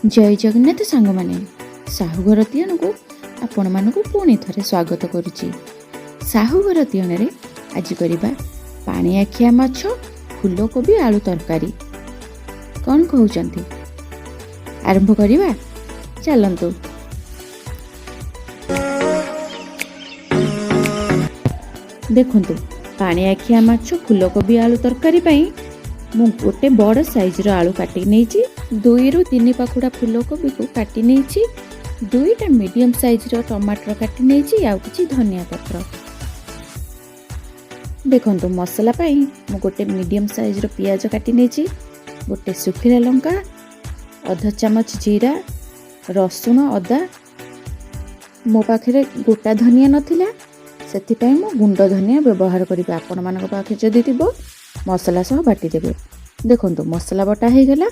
जय जगन्नाथ सांग माने साहू घर तियन को आपण मानक पुणी थरे स्वागत करुच्ची। साहू घर तियन रे आज करिबा पानी आखिया माछ फूलकोबी आलू तरकारी। कौन कहउचंती आरंभ करिबा चलंतु। देखंतु पानी आखिया माछ फूलकोबी आलू तरकारी पई मु गोटे बड़ साइज आलू काटी नेची, 2 ରୁ 3 पाखुड़ा फूलकोबी को काटी नेची, 2टा मीडियम साइज टमाटर काटी नेची, आउ किछि धनिया पत्र। देखंतु मसला पई मु गोटे मीडियम साइज पियाज काटी नेची, गोटे सुखिला लंका, आधा चामच जीरा, रसुण अदा। मो पाखे गोटा धनिया नथिला सेति पई मु गुंड धनिया व्यवहार करिबा। आपण मानक पाखे जदि थिबो मसला सह बाटी देबे। देखंतु मसला बटा हे गेला।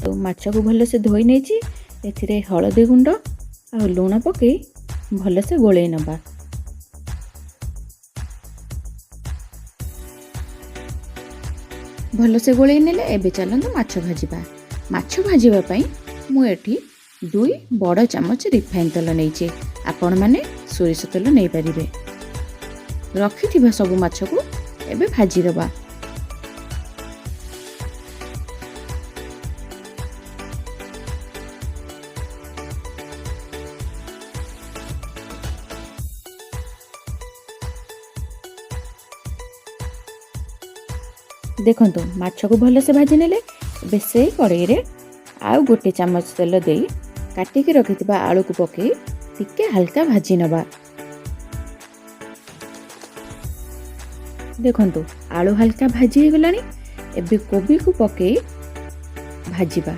तो माछ को भल से धोई नेची, एथिरे हळदी गुंड आ लूण पके भल से गोळै नबा। भल से गोळै नेले एबे चलंतु माछ भाजिबा। माछ भाजिबा पई मु एठी 2 बड़ चामच रिफाइन तेल नेची, आपण माने सोरिष तेल नै परिबे। रखिथिबा सब माछ को एबे भाजी दबा। देखंतु माछ को भल से भाजी नेले एबे से कड़ाई रे आउ गोटे चामच तेल देई काटी के रखिथिबा आलू को पके टिके हल्का भाजी नबा। देखंतु आलू हल्का भाजी हो गलानी, एबे कोबी को पके भाजीबा।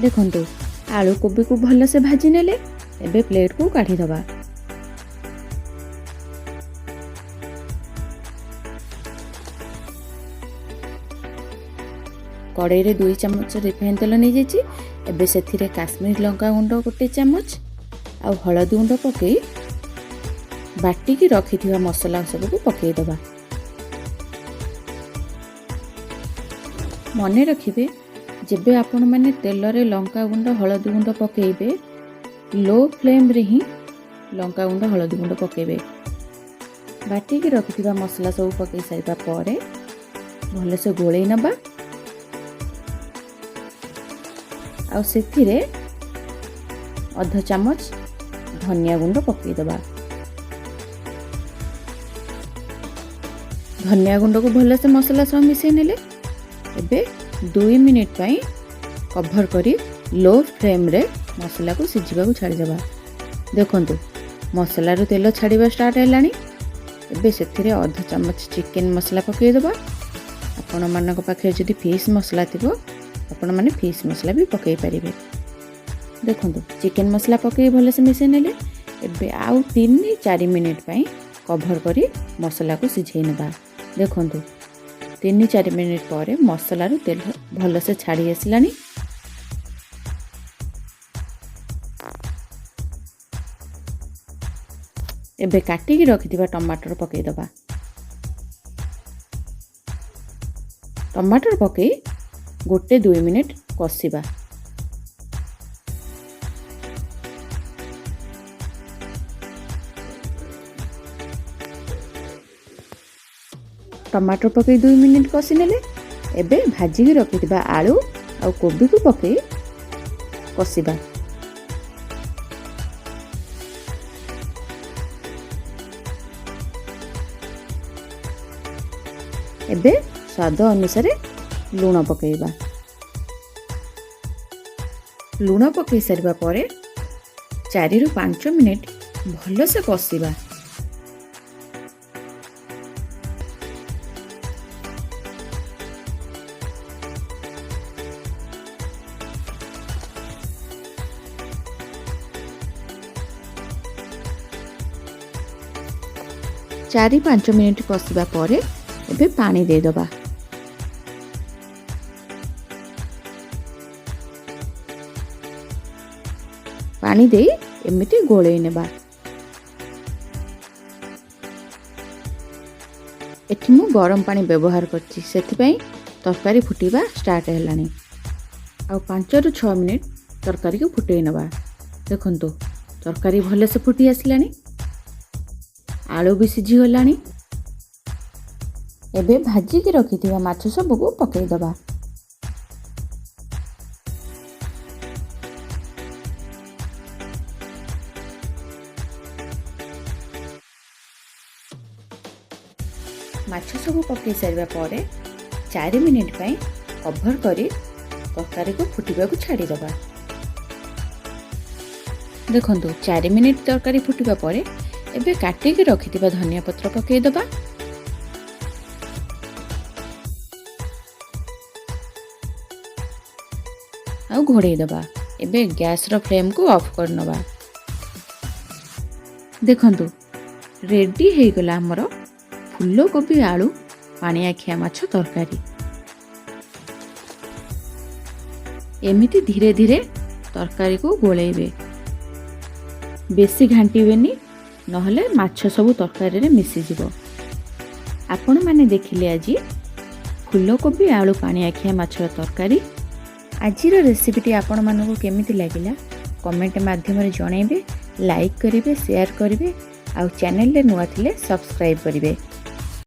देखंतु आलू कोबी को भल से भाजी नेले एबे प्लेट को काढी दबा। कड़ाई रे 2 चामच रिफाइन तेल नहीं जाइए। एबे सेथिरे काश्मीर लंका गुंड गोटे चामच आ हळदी गुंड पके बाटी की रखिथिबा मसला सब को पके दबा। मने रखिबे जेबे आपण माने तेल रे लंका गुंड हळदी गुंड पकेबे लो फ्लेम रे ही लंका गुंड हळदी गुंड पकेबे। बाटी की रखिथिबा मसला सब पके साइबा परे भले से गोळै नबा। आ सेथिरे आधा चामच धनिया गुंड पके दबा। धनिया गुंड को भल से मसला सब मिसै नेले एबे 2 मिनिट पई कवर करी लो फ्लेम रे मसला को सिझिबा को छाड़ी देबा। देखंतु मसला रो तेल छाड़ीबा स्टार्ट हेलानी। एबे सेथिरे आधा चामच चिकन मसला पके देबा। आपण मानक पाखे जदि फिश मसला थिबो आपण माने फिश मसला भी पके परिबे। देखंतु चिकन मसला पके भले से मिसै नेले एबे आउ 3-4 मिनिट पई कवर करी मसला को सिझै नेबा। देखंतु 3-4 मिनिट पर मसला रो तेल भल से छाड़ी आसलानी। एबे काटी की रखिथिबा टमाटर पके दबा। टमाटर पके गोटे 2 मिनिट कसिबा। टमाटर पके 2 मिनिट कसी नेले एबे भाजी की रखिथिबा आलू आ कोबी को पके कसिबा। एबे स्वाद अनुसार लूण पकेबा। लूण पके सारिबा परे 4 ରୁ 5 मिनिट भल से कसिबा। चारि 5 मिनिट कसिबा परे ଏବେ ପାଣି ଦେଇଦେବା। ପାଣି ଦେଇ ଏମିତି ଗୋଳେଇ ନେବା। ଏଠି ମୁଁ ଗରମ ପାଣି ବ୍ୟବହାର କରିଛି, ସେଥିପାଇଁ ତରକାରୀ ଫୁଟିବା ଷ୍ଟାର୍ଟ ହେଲାଣି। ଆଉ 5 ରୁ 6 ମିନିଟ୍ ତରକାରୀକୁ ଫୁଟେଇ ନେବା। ଦେଖନ୍ତୁ ତରକାରୀ ଭଲସେ ଫୁଟି ଆସିଲାଣି, ଆଳୁ ବି ସିଝିଗଲାଣି। ଏବେ ଭାଜିକି ରଖିଥିବା ମାଛ ସବୁକୁ ପକେଇଦେବା। ମାଛ ସବୁ ପକାଇ ସାରିବା ପରେ 4 ମିନିଟ୍ ପାଇଁ କଭର୍ କରି ତରକାରୀକୁ ଫୁଟିବାକୁ ଛାଡ଼ିଦେବା। ଦେଖନ୍ତୁ 4 ମିନିଟ୍ ତରକାରୀ ଫୁଟିବା ପରେ ଏବେ କାଟିକି ରଖିଥିବା ଧନିଆ ପତ୍ର ପକାଇଦେବା। ଆଉ ଘୋଡ଼େଇ ଦେବା। ଏବେ ଗ୍ୟାସ୍ର ଫ୍ଲେମ୍କୁ ଅଫ୍ କରିନେବା। ଦେଖନ୍ତୁ ରେଡ଼ି ହେଇଗଲା ଆମର ଫୁଲକୋବି ଆଳୁ ପାଣିଆଖିଆ ମାଛ ତରକାରୀ। ଏମିତି ଧୀରେ ଧୀରେ ତରକାରୀକୁ ଗୋଳେଇବେ, ବେଶୀ ଘାଣ୍ଟିବେନି, ନହେଲେ ମାଛ ସବୁ ତରକାରୀରେ ମିଶିଯିବ। ଆପଣମାନେ ଦେଖିଲେ ଆଜି ଫୁଲକୋବି ଆଳୁ ପାଣିଆଖିଆ ମାଛର ତରକାରୀ। ଆଜିର ରେସିପିଟି ଆପଣମାନଙ୍କୁ କେମିତି ଲାଗିଲା କମେଣ୍ଟ ମାଧ୍ୟମରେ ଜଣାଇବେ, ଲାଇକ୍ କରିବେ, ସେୟାର କରିବେ, ଆଉ ଚ୍ୟାନେଲରେ ନୂଆ ଥିଲେ ସବସ୍କ୍ରାଇବ୍ କରିବେ।